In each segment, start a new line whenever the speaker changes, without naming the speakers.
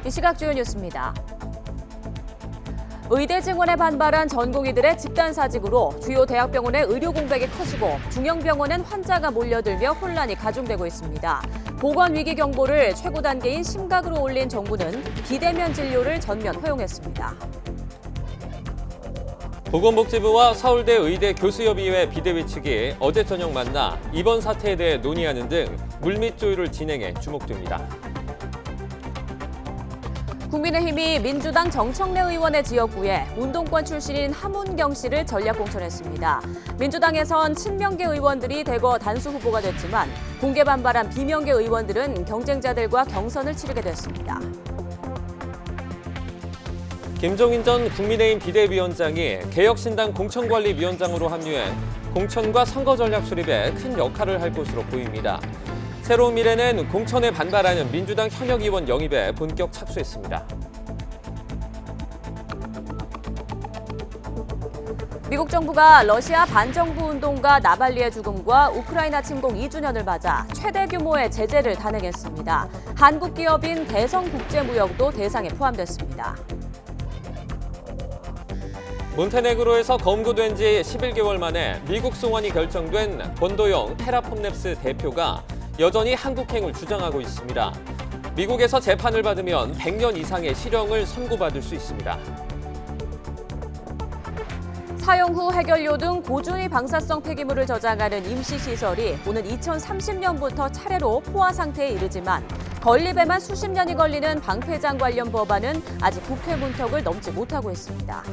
이 시각 주요 뉴스입니다. 의대 증원에 반발한 전공의들의 집단 사직으로 주요 대학병원의 의료 공백이 커지고 중형병원엔 환자가 몰려들며 혼란이 가중되고 있습니다. 보건 위기 경보를 최고 단계인 심각으로 올린 정부는 비대면 진료를 전면 허용했습니다.
보건복지부와 서울대 의대 교수협의회 비대위 측이 어제 저녁 만나 이번 사태에 대해 논의하는 등 물밑 조율을 진행해 주목됩니다.
국민의힘이 민주당 정청래 의원의 지역구에 운동권 출신인 함운경 씨를 전략 공천했습니다. 민주당에선 친명계 의원들이 대거 단수 후보가 됐지만 공개 반발한 비명계 의원들은 경쟁자들과 경선을 치르게 됐습니다.
김종인 전 국민의힘 비대위원장이 개혁신당 공천관리위원장으로 합류해 공천과 선거 전략 수립에 큰 역할을 할 것으로 보입니다. 새로운 미래는 공천에 반발하는 민주당 현역 의원 영입에 본격 착수했습니다.
미국 정부가 러시아 반정부 운동가 나발리의 죽음과 우크라이나 침공 2주년을 맞아 최대 규모의 제재를 단행했습니다. 한국 기업인 대성국제무역도 대상에 포함됐습니다.
몬테네그로에서 검거된 지 11개월 만에 미국 송환이 결정된 권도영 테라폼랩스 대표가 여전히 한국행을 주장하고 있습니다. 미국에서 재판을 받으면 100년 이상의 실형을 선고받을 수 있습니다.
사용 후 해결료 등 고주의 방사성 폐기물을 저장하는 임시시설이 오는 2030년부터 차례로 포화 상태에 이르지만 건립에만 수십 년이 걸리는 방패장 관련 법안은 아직 국회 문턱을 넘지 못하고 있습니다.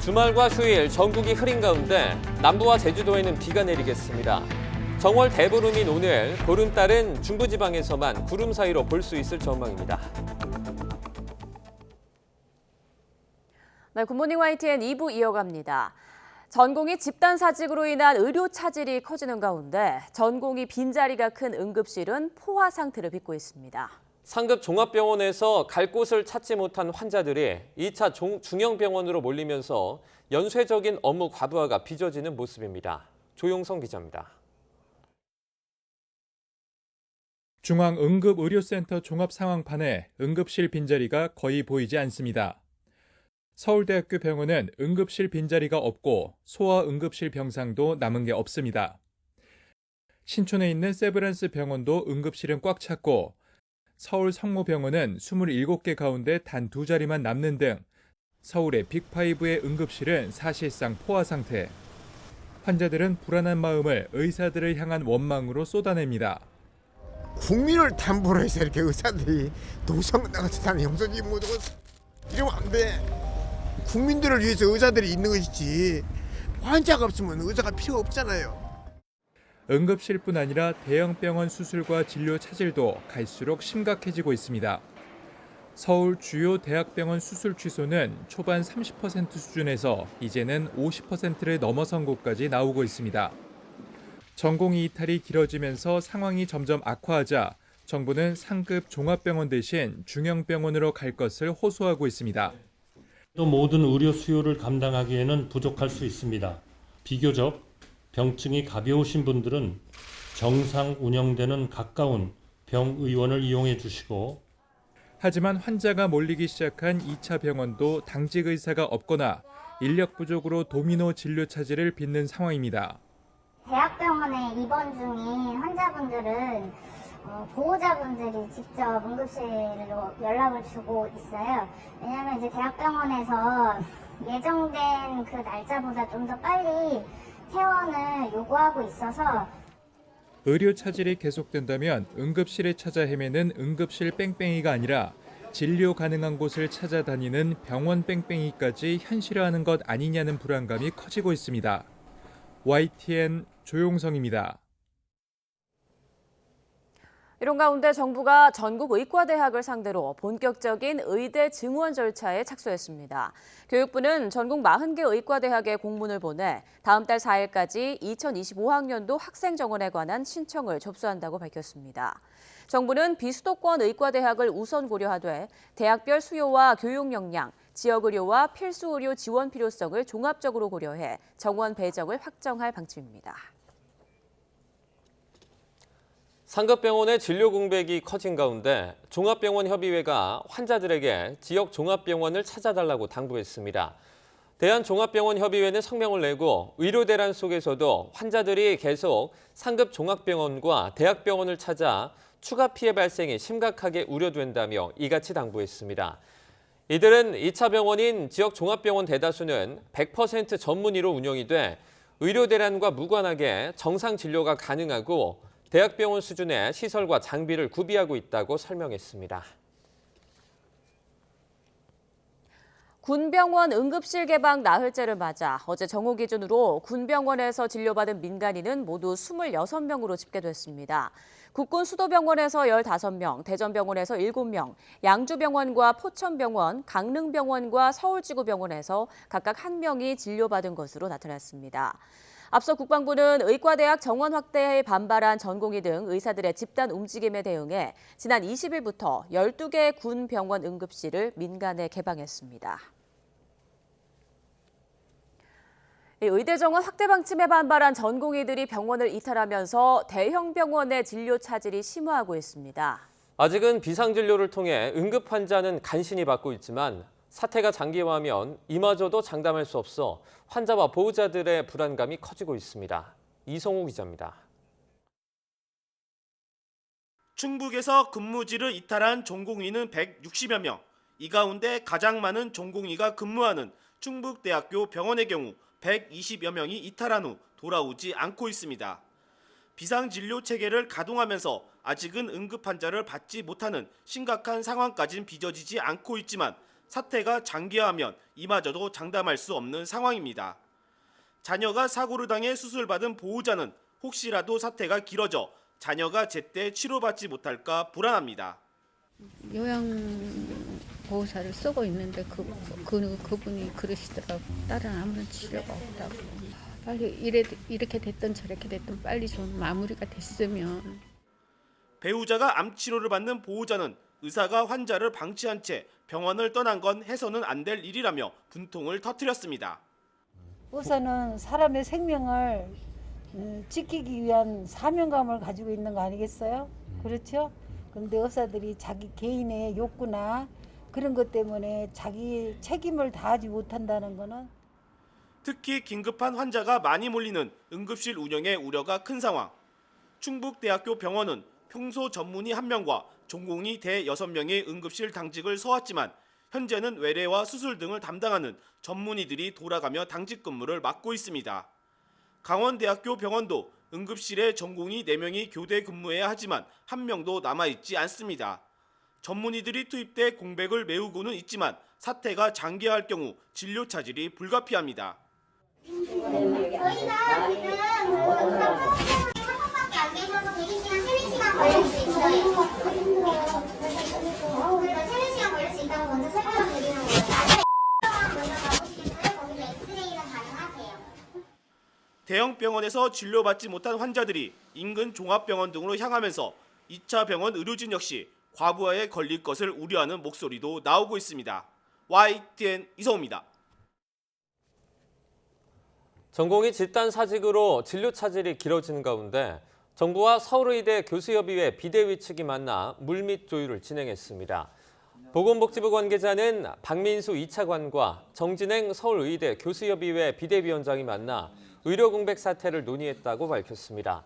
주말과 휴일 전국이 흐린 가운데 남부와 제주도에는 비가 내리겠습니다. 정월 대보름인 오늘 보름달은 중부지방에서만 구름 사이로 볼 수 있을 전망입니다.
네, 굿모닝 YTN 2부 이어갑니다. 전공의 집단 사직으로 인한 의료 차질이 커지는 가운데 전공의 빈자리가 큰 응급실은 포화 상태를 빚고 있습니다.
상급 종합병원에서 갈 곳을 찾지 못한 환자들이 2차 중형병원으로 몰리면서 연쇄적인 업무 과부하가 빚어지는 모습입니다. 조용성 기자입니다.
중앙응급의료센터 종합상황판에 응급실 빈자리가 거의 보이지 않습니다. 서울대학교 병원은 응급실 빈자리가 없고 소아응급실 병상도 남은 게 없습니다. 신촌에 있는 세브란스 병원도 응급실은 꽉 찼고 서울 성모병원은 27개 가운데 단 2자리만 남는 등 서울의 빅5의 응급실은 사실상 포화 상태. 환자들은 불안한 마음을 의사들을 향한 원망으로 쏟아냅니다.
국민을 담보로 해서 이렇게 의사들이 노성나같이 다는 형사직 모두가 이러면 안 돼. 국민들을 위해서 의사들이 있는 것이지 환자가 없으면 의사가 필요 없잖아요.
응급실뿐 아니라 대형병원 수술과 진료 차질도 갈수록 심각해지고 있습니다. 서울 주요 대학병원 수술 취소는 초반 30% 수준에서 이제는 50%를 넘어선 곳까지 나오고 있습니다. 전공의 이탈이 길어지면서 상황이 점점 악화하자 정부는 상급 종합병원 대신 중형병원으로 갈 것을 호소하고 있습니다.
또 모든 의료 수요를 감당하기에는 부족할 수 있습니다. 비교적 병증이 가벼우신 분들은 정상 운영되는 가까운 병의원을 이용해 주시고
하지만 환자가 몰리기 시작한 2차 병원도 당직 의사가 없거나 인력 부족으로 도미노 진료 차질을 빚는 상황입니다.
대학병원에 입원 중인 환자분들은 보호자분들이 직접 응급실로 연락을 주고 있어요. 왜냐하면 이제 대학병원에서 예정된 그 날짜보다 좀 더 빨리 퇴원을 요구하고 있어서
의료 차질이 계속된다면 응급실에 찾아 헤매는 응급실 뺑뺑이가 아니라 진료 가능한 곳을 찾아다니는 병원 뺑뺑이까지 현실화하는 것 아니냐는 불안감이 커지고 있습니다. YTN 조용성입니다.
이런 가운데 정부가 전국 의과대학을 상대로 본격적인 의대 증원 절차에 착수했습니다. 교육부는 전국 40개 의과대학에 공문을 보내 다음 달 4일까지 2025학년도 학생 정원에 관한 신청을 접수한다고 밝혔습니다. 정부는 비수도권 의과대학을 우선 고려하되 대학별 수요와 교육 역량, 지역의료와 필수의료 지원 필요성을 종합적으로 고려해 정원 배정을 확정할 방침입니다.
상급병원의 진료 공백이 커진 가운데 종합병원협의회가 환자들에게 지역 종합병원을 찾아달라고 당부했습니다. 대한종합병원협의회는 성명을 내고 의료대란 속에서도 환자들이 계속 상급 종합병원과 대학병원을 찾아 추가 피해 발생이 심각하게 우려된다며 이같이 당부했습니다. 이들은 2차 병원인 지역 종합병원 대다수는 100% 전문의로 운영이 돼 의료대란과 무관하게 정상 진료가 가능하고 대학병원 수준의 시설과 장비를 구비하고 있다고 설명했습니다.
군병원 응급실 개방 나흘째를 맞아 어제 정오 기준으로 군병원에서 진료받은 민간인은 모두 26명으로 집계됐습니다. 국군 수도병원에서 15명, 대전병원에서 7명, 양주병원과 포천병원, 강릉병원과 서울지구병원에서 각각 1명이 진료받은 것으로 나타났습니다. 앞서 국방부는 의과대학 정원 확대에 반발한 전공의 등 의사들의 집단 움직임에 대응해 지난 20일부터 12개 군 병원 응급실을 민간에 개방했습니다. 의대 정원 확대 방침에 반발한 전공의들이 병원을 이탈하면서 대형 병원의 진료 차질이 심화하고 있습니다.
아직은 비상진료를 통해 응급 환자는 간신히 받고 있지만 사태가 장기화하면 이마저도 장담할 수 없어 환자와 보호자들의 불안감이 커지고 있습니다. 이성우 기자입니다.
충북에서 근무지를 이탈한 전공의는 160여 명. 이 가운데 가장 많은 전공의가 근무하는 충북대학교 병원의 경우 120여 명이 이탈한 후 돌아오지 않고 있습니다. 비상진료 체계를 가동하면서 아직은 응급 환자를 받지 못하는 심각한 상황까지는 빚어지지 않고 있지만 사태가 장기화하면 이마저도 장담할 수 없는 상황입니다. 자녀가 사고를 당해 수술받은 보호자는 혹시라도 사태가 길어져 자녀가 제때 치료받지 못할까 불안합니다.
요양보호사를 쓰고 있는데 그분이 그러시더라고. 딸은 아무런 치료가 없다고. 빨리 이렇게 됐든 저렇게 됐든 빨리 좀 마무리가 됐으면.
배우자가 암 치료를 받는 보호자는 의사가 환자를 방치한 채 병원을 떠난 건 해서는 안 될 일이라며 분통을 터뜨렸습니다.
의사는 사람의 생명을 지키기 위한 사명감을 가지고 있는 거 아니겠어요? 그렇죠? 그런데 의사들이 자기 개인의 욕구나 그런 것 때문에 자기 책임을 다하지 못한다는 거는
특히 긴급한 환자가 많이 몰리는 응급실 운영에 우려가 큰 상황. 충북대학교 병원은 평소 전문의 1명과 전공의 대 6명의 응급실 당직을 서왔지만 현재는 외래와 수술 등을 담당하는 전문의들이 돌아가며 당직 근무를 맡고 있습니다. 강원대학교 병원도 응급실에 전공의 4명이 교대 근무해야 하지만 1명도 남아있지 않습니다. 전문의들이 투입돼 공백을 메우고는 있지만 사태가 장기화할 경우 진료 차질이 불가피합니다.
저희가 지금 한 번밖에 안 계셔서 대기시간 3-4시간 걸릴 수 있어요. 그래서 3-4시간 걸릴 수 있다고 먼저 설명을 드리는 거예요. 나중에 먼저 가보시겠어요? 거기서 엑스레이는 가능하세요.
대형 병원에서 진료받지 못한 환자들이 인근 종합병원 등으로 향하면서 2차 병원 의료진 역시 과부하에 걸릴 것을 우려하는 목소리도 나오고 있습니다. YTN 이성우입니다.
전공의 집단 사직으로 진료 차질이 길어지는 가운데 정부와 서울의대 교수협의회 비대위 측이 만나 물밑 조율을 진행했습니다. 보건복지부 관계자는 박민수 2차관과 정진행 서울의대 교수협의회 비대위원장이 만나 의료 공백 사태를 논의했다고 밝혔습니다.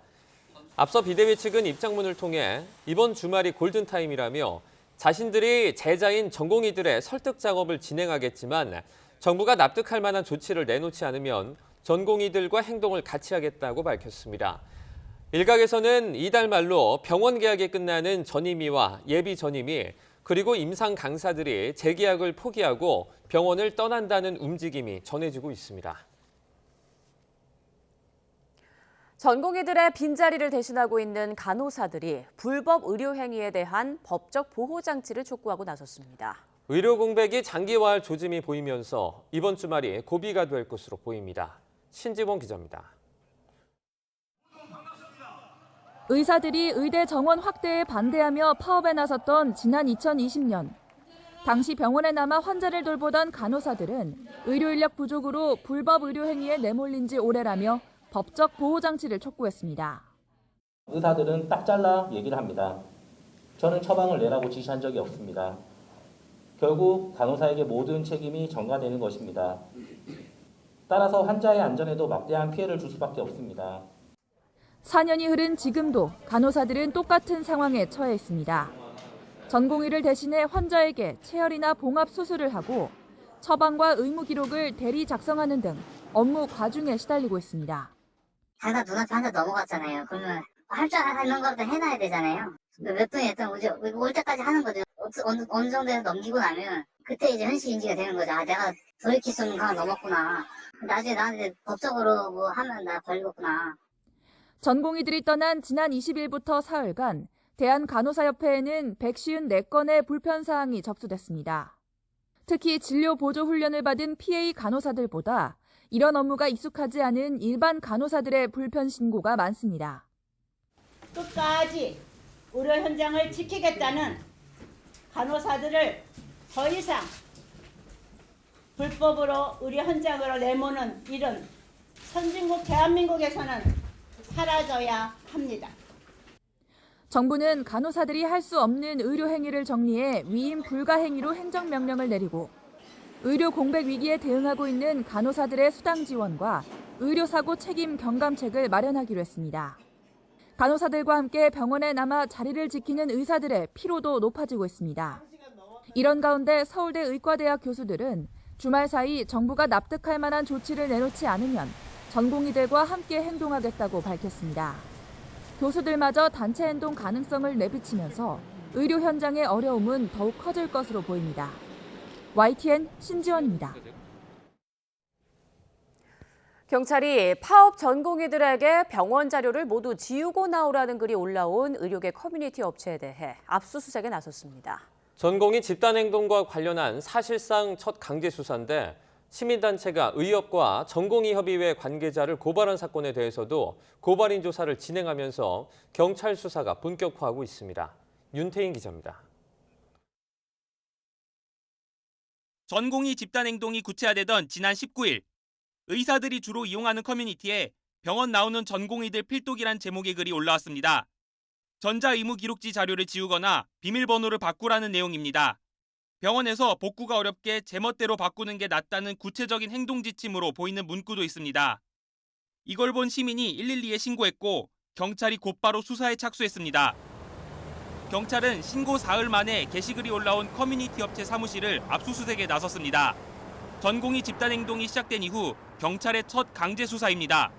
앞서 비대위 측은 입장문을 통해 이번 주말이 골든타임이라며 자신들이 제자인 전공의들의 설득 작업을 진행하겠지만 정부가 납득할 만한 조치를 내놓지 않으면 전공의들과 행동을 같이 하겠다고 밝혔습니다. 일각에서는 이달 말로 병원 계약이 끝나는 전임의와 예비 전임의 그리고 임상 강사들이 재계약을 포기하고 병원을 떠난다는 움직임이 전해지고 있습니다.
전공의들의 빈자리를 대신하고 있는 간호사들이 불법 의료 행위에 대한 법적 보호 장치를 촉구하고 나섰습니다.
의료 공백이 장기화할 조짐이 보이면서 이번 주말이 고비가 될 것으로 보입니다. 신지원 기자입니다.
의사들이 의대 정원 확대에 반대하며 파업에 나섰던 지난 2020년. 당시 병원에 남아 환자를 돌보던 간호사들은 의료 인력 부족으로 불법 의료 행위에 내몰린 지 오래라며 법적 보호 장치를 촉구했습니다.
의사들은 딱 잘라 얘기를 합니다. 저는 처방을 내라고 지시한 적이 없습니다. 결국 간호사에게 모든 책임이 전가되는 것입니다. 따라서 환자의 안전에도 막대한 피해를 줄 수밖에 없습니다.
4년이 흐른 지금도 간호사들은 똑같은 상황에 처해 있습니다. 전공의를 대신해 환자에게 체열이나 봉합 수술을 하고 처방과 의무 기록을 대리 작성하는 등 업무 과중에 시달리고 있습니다.
당장 눈앞에 한 대 넘어갔잖아요. 그러면 할 줄 아는 것도 해놔야 되잖아요. 몇 분이 했던 거죠. 올 때까지 하는 거죠. 어느 정도에서 넘기고 나면 그때 이제 현실 인지가 되는 거죠. 아, 내가 돌이킬 수 없는 강을 넘었구나. 나중에 나한테 법적으로 뭐 하면 나 걸리겠구나.
전공의들이 떠난 지난 20일부터 사흘간 대한간호사협회에는 154건의 불편사항이 접수됐습니다. 특히 진료보조훈련을 받은 PA 간호사들보다 이런 업무가 익숙하지 않은 일반 간호사들의 불편 신고가 많습니다.
끝까지 의료 현장을 지키겠다는 간호사들을 더 이상 불법으로 의료 현장으로 내모는 일은 선진국 대한민국에서는 사라져야 합니다.
정부는 간호사들이 할 수 없는 의료 행위를 정리해 위임 불가 행위로 행정명령을 내리고 의료 공백 위기에 대응하고 있는 간호사들의 수당 지원과 의료사고 책임 경감책을 마련하기로 했습니다. 간호사들과 함께 병원에 남아 자리를 지키는 의사들의 피로도 높아지고 있습니다. 이런 가운데 서울대 의과대학 교수들은 주말 사이 정부가 납득할 만한 조치를 내놓지 않으면 전공의들과 함께 행동하겠다고 밝혔습니다. 교수들마저 단체 행동 가능성을 내비치면서 의료 현장의 어려움은 더욱 커질 것으로 보입니다. YTN 신지원입니다.
경찰이 파업 전공의들에게 병원 자료를 모두 지우고 나오라는 글이 올라온 의료계 커뮤니티 업체에 대해 압수수색에 나섰습니다.
전공의 집단행동과 관련한 사실상 첫 강제 수사인데 시민단체가 의협과 전공의협의회 관계자를 고발한 사건에 대해서도 고발인 조사를 진행하면서 경찰 수사가 본격화하고 있습니다. 윤태인 기자입니다.
전공의 집단행동이 구체화되던 지난 19일, 의사들이 주로 이용하는 커뮤니티에 병원 나오는 전공의들 필독이란 제목의 글이 올라왔습니다. 전자의무기록지 자료를 지우거나 비밀번호를 바꾸라는 내용입니다. 병원에서 복구가 어렵게 제멋대로 바꾸는 게 낫다는 구체적인 행동 지침으로 보이는 문구도 있습니다. 이걸 본 시민이 112에 신고했고 경찰이 곧바로 수사에 착수했습니다. 경찰은 신고 사흘 만에 게시글이 올라온 커뮤니티 업체 사무실을 압수수색에 나섰습니다. 전공의 집단행동이 시작된 이후 경찰의 첫 강제 수사입니다.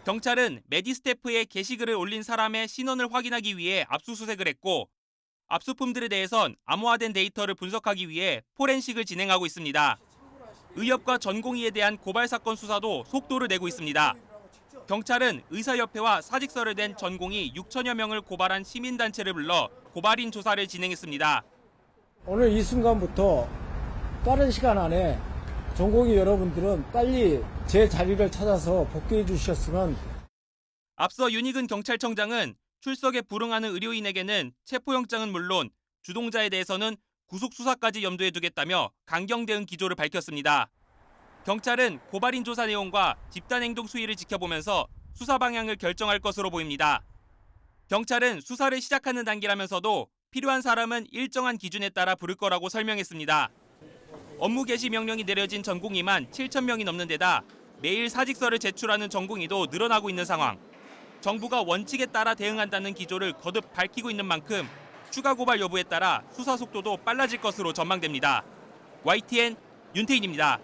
경찰은 메디스태프에 게시글을 올린 사람의 신원을 확인하기 위해 압수수색을 했고 압수품들에 대해선 암호화된 데이터를 분석하기 위해 포렌식을 진행하고 있습니다. 의협과 전공의에 대한 고발 사건 수사도 속도를 내고 있습니다. 경찰은 의사협회와 사직서를 댄 전공의 6천여 명을 고발한 시민단체를 불러 고발인 조사를 진행했습니다.
오늘 이 순간부터 빠른 시간 안에 전공의 여러분들은 빨리 제 자리를 찾아서 복귀해 주셨으면.
앞서 윤익은 경찰청장은 출석에 불응하는 의료인에게는 체포영장은 물론 주동자에 대해서는 구속수사까지 염두에 두겠다며 강경 대응 기조를 밝혔습니다. 경찰은 고발인 조사 내용과 집단행동 수위를 지켜보면서 수사 방향을 결정할 것으로 보입니다. 경찰은 수사를 시작하는 단계라면서도 필요한 사람은 일정한 기준에 따라 부를 거라고 설명했습니다. 업무 개시 명령이 내려진 전공의만 7천 명이 넘는 데다 매일 사직서를 제출하는 전공의도 늘어나고 있는 상황. 정부가 원칙에 따라 대응한다는 기조를 거듭 밝히고 있는 만큼 추가 고발 여부에 따라 수사 속도도 빨라질 것으로 전망됩니다. YTN 윤태인입니다.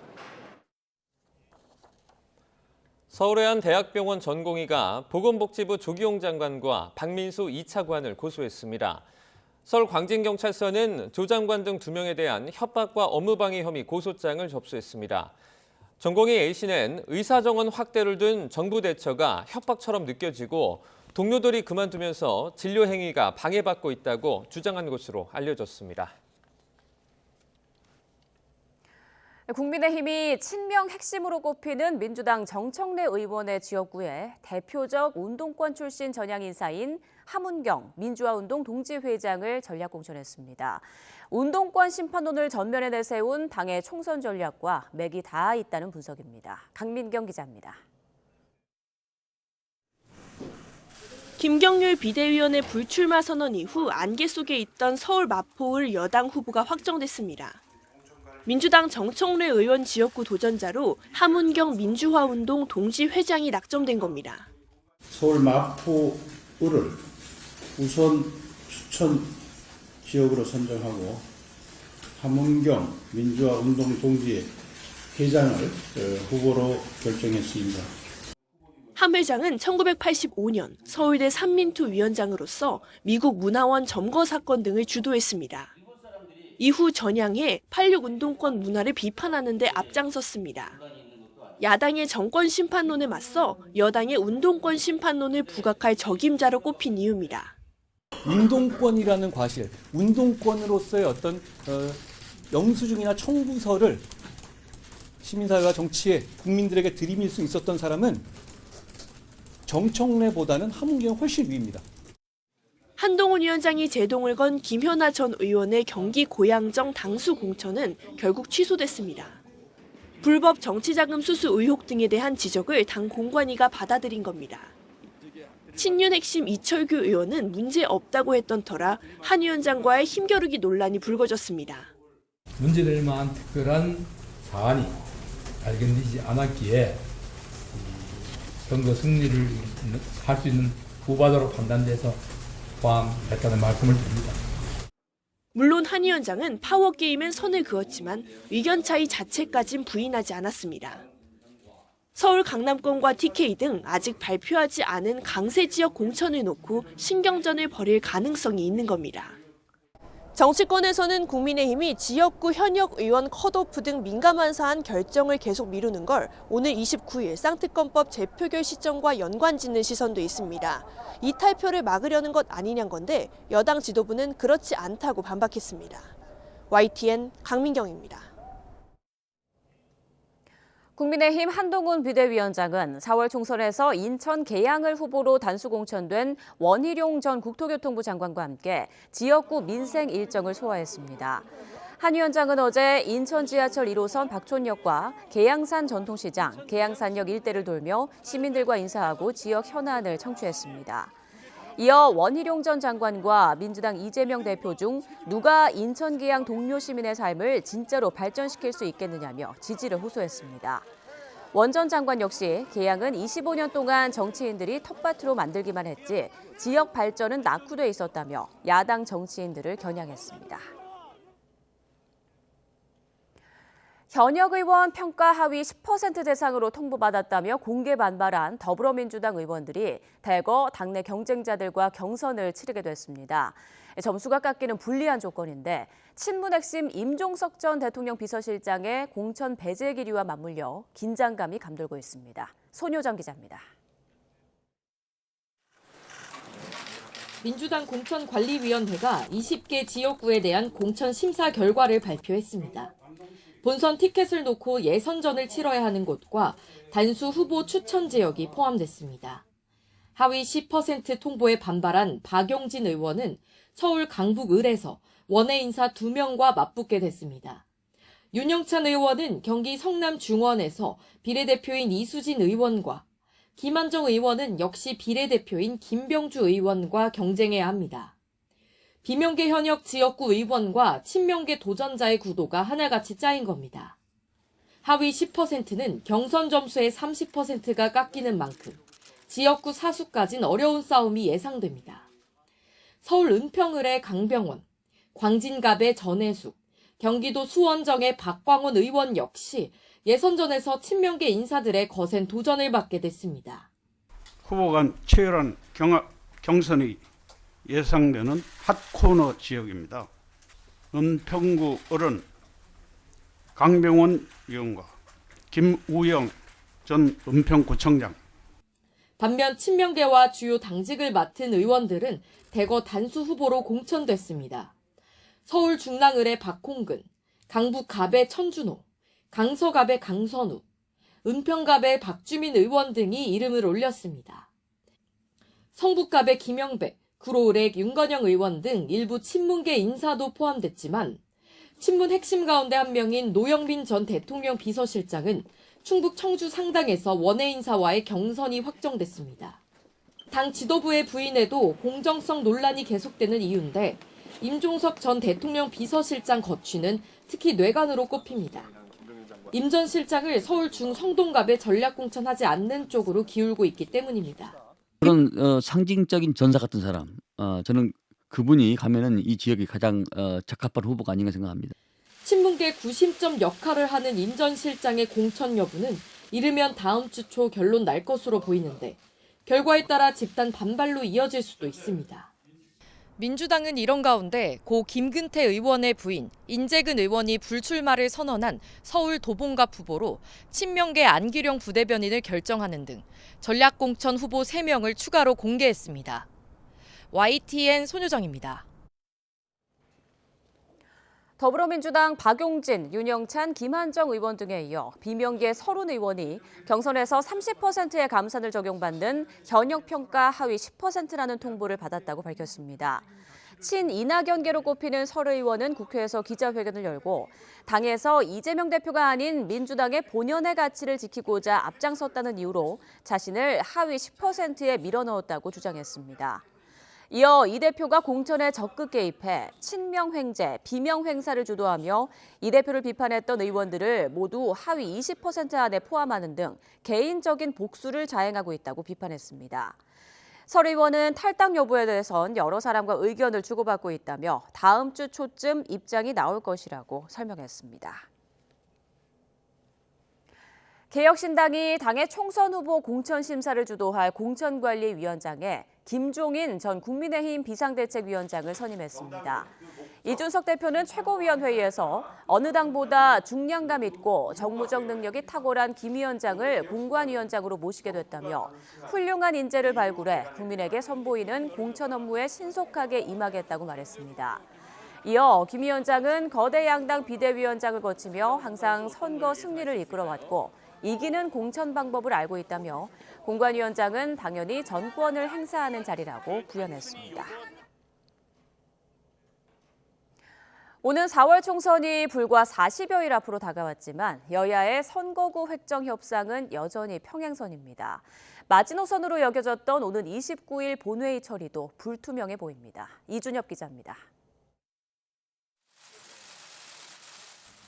서울의 한 대학병원 전공의가 보건복지부 조기용 장관과 박민수 2차관을 고소했습니다. 서울 광진경찰서는 조 장관 등 2명에 대한 협박과 업무방해 혐의 고소장을 접수했습니다. 전공의 A씨는 의사정원 확대를 둔 정부 대처가 협박처럼 느껴지고 동료들이 그만두면서 진료 행위가 방해받고 있다고 주장한 것으로 알려졌습니다.
국민의힘이 친명 핵심으로 꼽히는 민주당 정청래 의원의 지역구에 대표적 운동권 출신 전향 인사인 함은경 민주화운동 동지회장을 전략 공천했습니다. 운동권 심판론을 전면에 내세운 당의 총선 전략과 맥이 닿아 있다는 분석입니다. 강민경 기자입니다.
김경률 비대위원의 불출마 선언 이후 안개 속에 있던 서울 마포을 여당 후보가 확정됐습니다. 민주당 정청래 의원 지역구 도전자로 함은경 민주화운동 동지 회장이 낙점된 겁니다.
서울 마포을을 우선 추천 지역으로 선정하고 함은경 민주화운동 동지 회장을 후보로 결정했습니다.
함 회장은 1985년 서울대 삼민투 위원장으로서 미국 문화원 점거 사건 등을 주도했습니다. 이후 전향해 86 운동권 문화를 비판하는 데 앞장섰습니다. 야당의 정권 심판론에 맞서 여당의 운동권 심판론을 부각할 적임자로 꼽힌 이유입니다.
운동권이라는 과실, 운동권으로서의 어떤 영수증이나 청구서를 시민사회와 정치에 국민들에게 들이밀 수 있었던 사람은 정청래보다는 함은경이 훨씬 위입니다.
한동훈 위원장이 제동을 건 김현아 전 의원의 경기 고양정 당수 공천은 결국 취소됐습니다. 불법 정치자금 수수 의혹 등에 대한 지적을 당 공관위가 받아들인 겁니다. 친윤 핵심 이철규 의원은 문제 없다고 했던 터라 한 위원장과의 힘겨루기 논란이 불거졌습니다.
문제될 만한 특별한 사안이 발견되지 않았기에 선거 승리를 할 수 있는 후보자로 판단돼서 포함했다는 말씀을 드립니다.
물론 한 위원장은 파워게임엔 선을 그었지만 의견 차이 자체까진 부인하지 않았습니다. 서울 강남권과 TK 등 아직 발표하지 않은 강세 지역 공천을 놓고 신경전을 벌일 가능성이 있는 겁니다. 정치권에서는 국민의힘이 지역구 현역 의원 컷오프 등 민감한 사안 결정을 계속 미루는 걸 오늘 29일 쌍특검법 재표결 시점과 연관짓는 시선도 있습니다. 이탈표를 막으려는 것 아니냐는 건데 여당 지도부는 그렇지 않다고 반박했습니다. YTN 강민경입니다.
국민의힘 한동훈 비대위원장은 4월 총선에서 인천 계양을 후보로 단수 공천된 원희룡 전 국토교통부 장관과 함께 지역구 민생 일정을 소화했습니다. 한 위원장은 어제 인천 지하철 1호선 박촌역과 계양산 전통시장, 계양산역 일대를 돌며 시민들과 인사하고 지역 현안을 청취했습니다. 이어 원희룡 전 장관과 민주당 이재명 대표 중 누가 인천 계양 동료 시민의 삶을 진짜로 발전시킬 수 있겠느냐며 지지를 호소했습니다. 원 전 장관 역시 계양은 25년 동안 정치인들이 텃밭으로 만들기만 했지 지역 발전은 낙후돼 있었다며 야당 정치인들을 겨냥했습니다. 현역 의원 평가 하위 10% 대상으로 통보받았다며 공개 반발한 더불어민주당 의원들이 대거 당내 경쟁자들과 경선을 치르게 됐습니다. 점수가 깎이는 불리한 조건인데 친문 핵심 임종석 전 대통령 비서실장의 공천 배제 기류와 맞물려 긴장감이 감돌고 있습니다. 손효정 기자입니다.
민주당 공천관리위원회가 20개 지역구에 대한 공천 심사 결과를 발표했습니다. 본선 티켓을 놓고 예선전을 치러야 하는 곳과 단수 후보 추천 지역이 포함됐습니다. 하위 10% 통보에 반발한 박용진 의원은 서울 강북을에서 원외 인사 2명과 맞붙게 됐습니다. 윤영찬 의원은 경기 성남 중원에서 비례대표인 이수진 의원과 김한정 의원은 역시 비례대표인 김병주 의원과 경쟁해야 합니다. 비명계 현역 지역구 의원과 친명계 도전자의 구도가 하나같이 짜인 겁니다. 하위 10%는 경선 점수의 30%가 깎이는 만큼 지역구 사수까진 어려운 싸움이 예상됩니다. 서울 은평을의 강병원, 광진갑의 전혜숙, 경기도 수원정의 박광원 의원 역시 예선전에서 친명계 인사들의 거센 도전을 받게 됐습니다.
후보 간 치열한 경선이 예상되는 핫코너 지역입니다. 은평구 을은 강병원 의원과 김우영 전 은평구청장.
반면 친명계와 주요 당직을 맡은 의원들은 대거 단수 후보로 공천됐습니다. 서울 중랑을의 박홍근, 강북갑의 천준호, 강서갑의 강선우, 은평갑의 박주민 의원 등이 이름을 올렸습니다. 성북갑의 김영백, 구로을의 윤건영 의원 등 일부 친문계 인사도 포함됐지만 친문 핵심 가운데 한 명인 노영민 전 대통령 비서실장은 충북 청주 상당에서 원외 인사와의 경선이 확정됐습니다. 당 지도부의 부인에도 공정성 논란이 계속되는 이유인데 임종석 전 대통령 비서실장 거취는 특히 뇌관으로 꼽힙니다. 임 전 실장을 서울 중성동갑에 전략 공천하지 않는 쪽으로 기울고 있기 때문입니다.
그런 상징적인 전사 같은 사람, 저는 그분이 가면은 이 지역이 가장 적합한 후보가 아닌가 생각합니다.
친문계 구심점 역할을 하는 임 전 실장의 공천 여부는 이르면 다음 주 초 결론 날 것으로 보이는데 결과에 따라 집단 반발로 이어질 수도 있습니다. 민주당은 이런 가운데 고 김근태 의원의 부인 인재근 의원이 불출마를 선언한 서울 도봉갑 후보로 친명계 안기령 부대변인을 결정하는 등 전략공천 후보 3명을 추가로 공개했습니다. YTN 손유정입니다.
더불어민주당 박용진, 윤영찬, 김한정 의원 등에 이어 비명계 서른 의원이 경선에서 30%의 감산을 적용받는 현역평가 하위 10%라는 통보를 받았다고 밝혔습니다. 친이낙연계로 꼽히는 설 의원은 국회에서 기자회견을 열고 당에서 이재명 대표가 아닌 민주당의 본연의 가치를 지키고자 앞장섰다는 이유로 자신을 하위 10%에 밀어넣었다고 주장했습니다. 이어 이 대표가 공천에 적극 개입해 친명 횡재, 비명 행사를 주도하며 이 대표를 비판했던 의원들을 모두 하위 20% 안에 포함하는 등 개인적인 복수를 자행하고 있다고 비판했습니다. 설 의원은 탈당 여부에 대해선 여러 사람과 의견을 주고받고 있다며 다음 주 초쯤 입장이 나올 것이라고 설명했습니다. 개혁신당이 당의 총선 후보 공천 심사를 주도할 공천관리위원장에 김종인 전 국민의힘 비상대책위원장을 선임했습니다. 이준석 대표는 최고위원회의에서 어느 당보다 중량감 있고 정무적 능력이 탁월한 김 위원장을 공관위원장으로 모시게 됐다며 훌륭한 인재를 발굴해 국민에게 선보이는 공천 업무에 신속하게 임하겠다고 말했습니다. 이어 김 위원장은 거대 양당 비대위원장을 거치며 항상 선거 승리를 이끌어왔고 이기는 공천 방법을 알고 있다며 공관위원장은 당연히 전권을 행사하는 자리라고 부연했습니다. 오는 4월 총선이 불과 40여일 앞으로 다가왔지만 여야의 선거구 획정 협상은 여전히 평행선입니다. 마지노선으로 여겨졌던 오는 29일 본회의 처리도 불투명해 보입니다. 이준엽 기자입니다.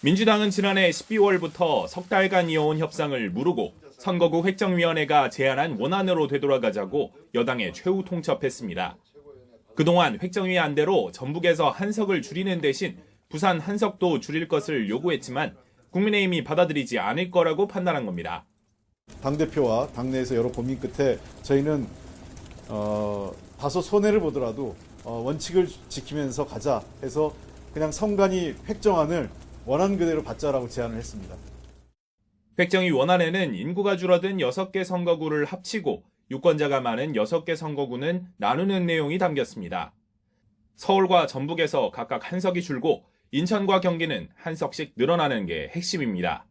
민주당은 지난해 12월부터 석 달간 이어온 협상을 무르고 선거구 획정위원회가 제안한 원안으로 되돌아가자고 여당에 최후 통첩했습니다. 그동안 획정위 안대로 전북에서 한 석을 줄이는 대신 부산 한 석도 줄일 것을 요구했지만 국민의힘이 받아들이지 않을 거라고 판단한 겁니다.
당대표와 당내에서 여러 고민 끝에 저희는 다소 손해를 보더라도 원칙을 지키면서 가자 해서 그냥 선관위 획정안을 원안 그대로 받자라고 제안을 했습니다.
획정위 원안에는 인구가 줄어든 6개 선거구를 합치고 유권자가 많은 6개 선거구는 나누는 내용이 담겼습니다. 서울과 전북에서 각각 한 석이 줄고 인천과 경기는 한 석씩 늘어나는 게 핵심입니다.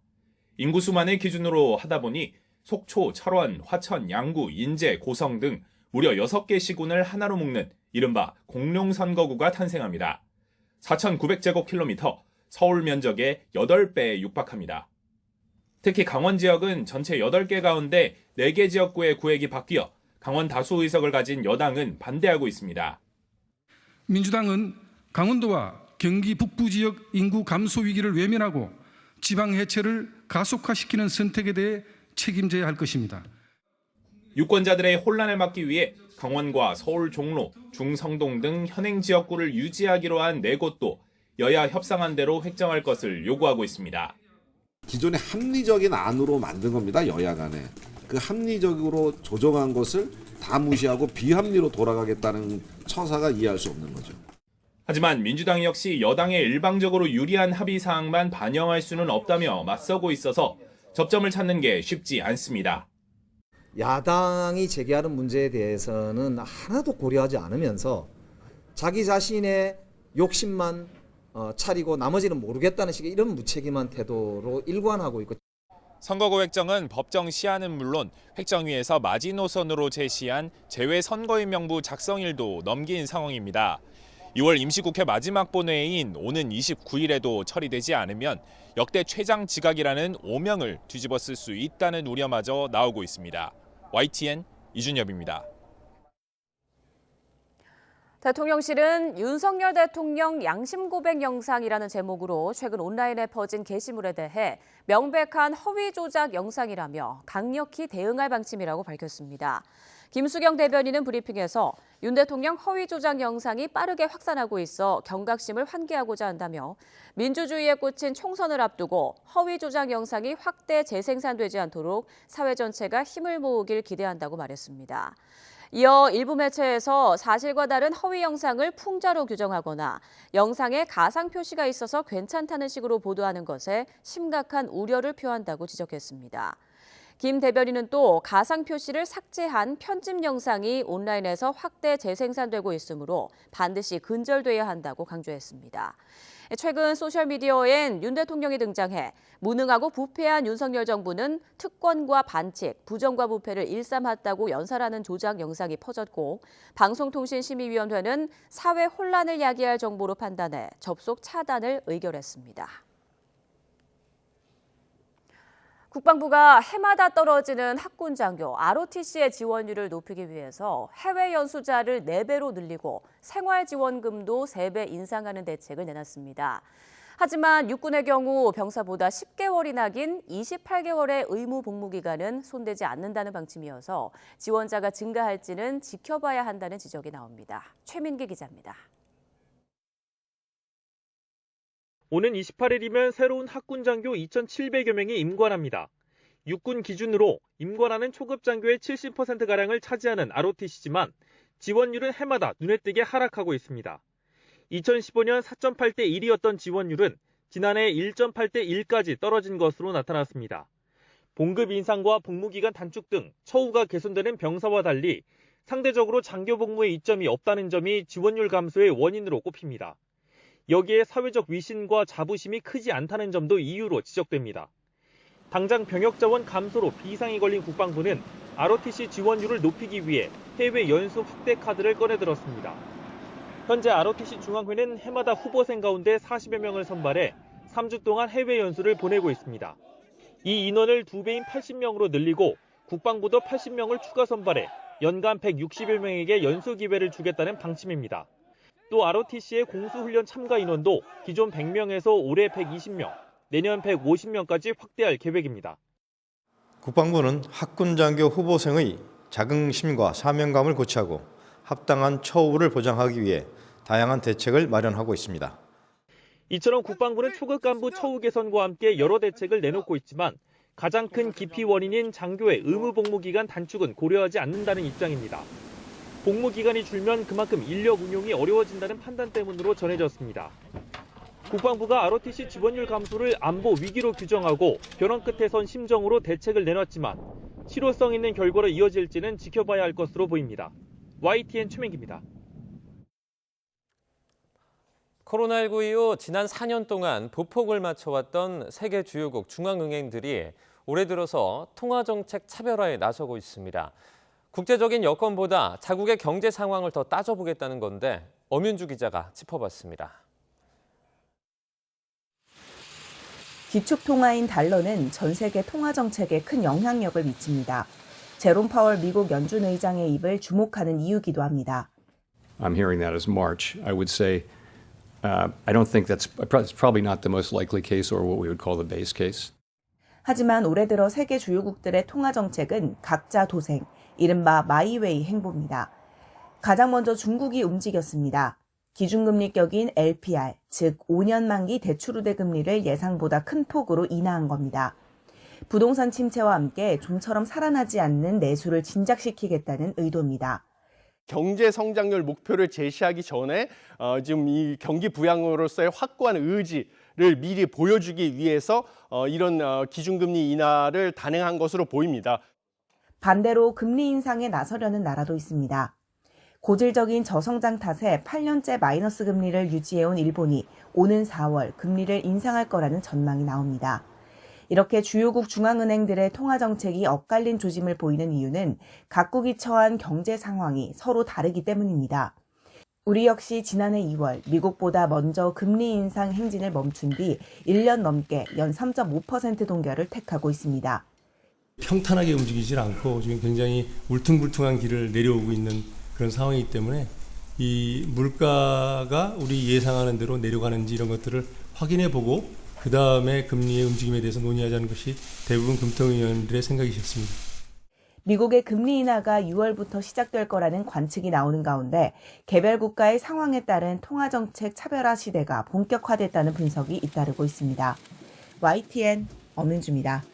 인구수만을 기준으로 하다 보니 속초, 철원, 화천, 양구, 인제, 고성 등 무려 6개 시군을 하나로 묶는 이른바 공룡선거구가 탄생합니다. 4,900제곱킬로미터, 서울 면적의 8배에 육박합니다. 특히 강원 지역은 전체 8개 가운데 4개 지역구의 구획이 바뀌어 강원 다수 의석을 가진 여당은 반대하고 있습니다.
민주당은 강원도와 경기 북부 지역 인구 감소 위기를 외면하고 지방 해체를 가속화시키는 선택에 대해 책임져야 할 것입니다.
유권자들의 혼란을 막기 위해 강원과 서울 종로, 중성동 등 현행 지역구를 유지하기로 한 4곳도 여야 협상안대로 획정할 것을 요구하고 있습니다.
기존의 합리적인 안으로 만든 겁니다. 여야 간에. 그 합리적으로 조정한 것을 다 무시하고 비합리로 돌아가겠다는 처사가 이해할 수 없는 거죠.
하지만 민주당 역시 여당에 일방적으로 유리한 합의 사항만 반영할 수는 없다며 맞서고 있어서 접점을 찾는 게 쉽지 않습니다.
야당이 제기하는 문제에 대해서는 하나도 고려하지 않으면서 자기 자신의 욕심만 차리고 나머지는 모르겠다는 식의 이런 무책임한 태도로 일관하고 있고.
선거구 획정은 법정 시한은 물론 획정위에서 마지노선으로 제시한 재외선거인 명부 작성일도 넘긴 상황입니다. 2월 임시국회 마지막 본회의인 오는 29일에도 처리되지 않으면 역대 최장 지각이라는 오명을 뒤집어 쓸 수 있다는 우려마저 나오고 있습니다. YTN 이준엽입니다.
대통령실은 윤석열 대통령 양심 고백 영상이라는 제목으로 최근 온라인에 퍼진 게시물에 대해 명백한 허위 조작 영상이라며 강력히 대응할 방침이라고 밝혔습니다. 김수경 대변인은 브리핑에서 윤 대통령 허위 조작 영상이 빠르게 확산하고 있어 경각심을 환기하고자 한다며 민주주의에 꽂힌 총선을 앞두고 허위 조작 영상이 확대 재생산되지 않도록 사회 전체가 힘을 모으길 기대한다고 말했습니다. 이어 일부 매체에서 사실과 다른 허위 영상을 풍자로 규정하거나 영상에 가상 표시가 있어서 괜찮다는 식으로 보도하는 것에 심각한 우려를 표한다고 지적했습니다. 김 대변인은 또 가상 표시를 삭제한 편집 영상이 온라인에서 확대 재생산되고 있으므로 반드시 근절돼야 한다고 강조했습니다. 최근 소셜미디어엔 윤 대통령이 등장해 무능하고 부패한 윤석열 정부는 특권과 반칙, 부정과 부패를 일삼았다고 연설하는 조작 영상이 퍼졌고 방송통신심의위원회는 사회 혼란을 야기할 정보로 판단해 접속 차단을 의결했습니다. 국방부가 해마다 떨어지는 학군 장교 ROTC의 지원율을 높이기 위해서 해외 연수자를 4배로 늘리고 생활지원금도 3배 인상하는 대책을 내놨습니다. 하지만 육군의 경우 병사보다 10개월이나 긴 28개월의 의무 복무 기간은 손대지 않는다는 방침이어서 지원자가 증가할지는 지켜봐야 한다는 지적이 나옵니다. 최민기 기자입니다.
오는 28일이면 새로운 학군 장교 2,700여 명이 임관합니다. 육군 기준으로 임관하는 초급 장교의 70%가량을 차지하는 ROTC지만 지원율은 해마다 눈에 띄게 하락하고 있습니다. 2015년 4.8대 1이었던 지원율은 지난해 1.8대 1까지 떨어진 것으로 나타났습니다. 봉급 인상과 복무기간 단축 등 처우가 개선되는 병사와 달리 상대적으로 장교 복무에 이점이 없다는 점이 지원율 감소의 원인으로 꼽힙니다. 여기에 사회적 위신과 자부심이 크지 않다는 점도 이유로 지적됩니다. 당장 병역 자원 감소로 비상이 걸린 국방부는 ROTC 지원율을 높이기 위해 해외 연수 확대 카드를 꺼내들었습니다. 현재 ROTC 중앙회는 해마다 후보생 가운데 40여 명을 선발해 3주 동안 해외 연수를 보내고 있습니다. 이 인원을 2배인 80명으로 늘리고 국방부도 80명을 추가 선발해 연간 160여 명에게 연수 기회를 주겠다는 방침입니다. 또 ROTC의 공수훈련 참가 인원도 기존 100명에서 올해 120명, 내년 150명까지 확대할 계획입니다.
국방부는 학군 장교 후보생의 자긍심과 사명감을 고취하고 합당한 처우를 보장하기 위해 다양한 대책을 마련하고 있습니다.
이처럼 국방부는 초급 간부 처우 개선과 함께 여러 대책을 내놓고 있지만 가장 큰 기피 원인인 장교의 의무 복무 기간 단축은 고려하지 않는다는 입장입니다. 복무 기간이 줄면 그만큼 인력 운용이 어려워진다는 판단 때문으로 전해졌습니다. 국방부가 ROTC 지원율 감소를 안보 위기로 규정하고 변론 끝에 선 심정으로 대책을 내놨지만 실효성 있는 결과로 이어질지는 지켜봐야 할 것으로 보입니다. YTN 최민기입니다.
코로나19 이후 지난 4년 동안 보폭을 맞춰왔던 세계 주요국 중앙은행들이 올해 들어서 통화정책 차별화에 나서고 있습니다. 국제적인 여건보다 자국의 경제 상황을 더 따져보겠다는 건데 엄윤주 기자가 짚어봤습니다.
기축통화인 달러는 전 세계 통화 정책에 큰 영향력을 미칩니다. 제롬 파월 미국 연준 의장의 입을 주목하는 이유기도 합니다.
I'm hearing that as March. I would say I don't think that's probably not the most likely case or what we would call the base case.
하지만 올해 들어 세계 주요국들의 통화 정책은 각자 도생, 이른바 마이웨이 행보입니다. 가장 먼저 중국이 움직였습니다. 기준금리격인 LPR, 즉 5년 만기 대출 우대 금리를 예상보다 큰 폭으로 인하한 겁니다. 부동산 침체와 함께 좀처럼 살아나지 않는 내수를 진작시키겠다는 의도입니다.
경제 성장률 목표를 제시하기 전에 지금 이 경기 부양으로서의 확고한 의지를 미리 보여주기 위해서 이런 기준금리 인하를 단행한 것으로 보입니다.
반대로 금리 인상에 나서려는 나라도 있습니다. 고질적인 저성장 탓에 8년째 마이너스 금리를 유지해온 일본이 오는 4월 금리를 인상할 거라는 전망이 나옵니다. 이렇게 주요국 중앙은행들의 통화정책이 엇갈린 조짐을 보이는 이유는 각국이 처한 경제 상황이 서로 다르기 때문입니다. 우리 역시 지난해 2월 미국보다 먼저 금리 인상 행진을 멈춘 뒤 1년 넘게 연 3.5% 동결을 택하고 있습니다.
평탄하게 움직이질 않고 지금 굉장히 울퉁불퉁한 길을 내려오고 있는 그런 상황이기 때문에
이 물가가 우리 예상하는 대로 내려가는지 이런 것들을 확인해 보고 그 다음에 금리의 움직임에 대해서 논의하자는 것이 대부분 금통위원들의 생각이셨습니다.
미국의 금리 인하가 6월부터 시작될 거라는 관측이 나오는 가운데 개별 국가의 상황에 따른 통화정책 차별화 시대가 본격화됐다는 분석이 잇따르고 있습니다. YTN 엄은주입니다.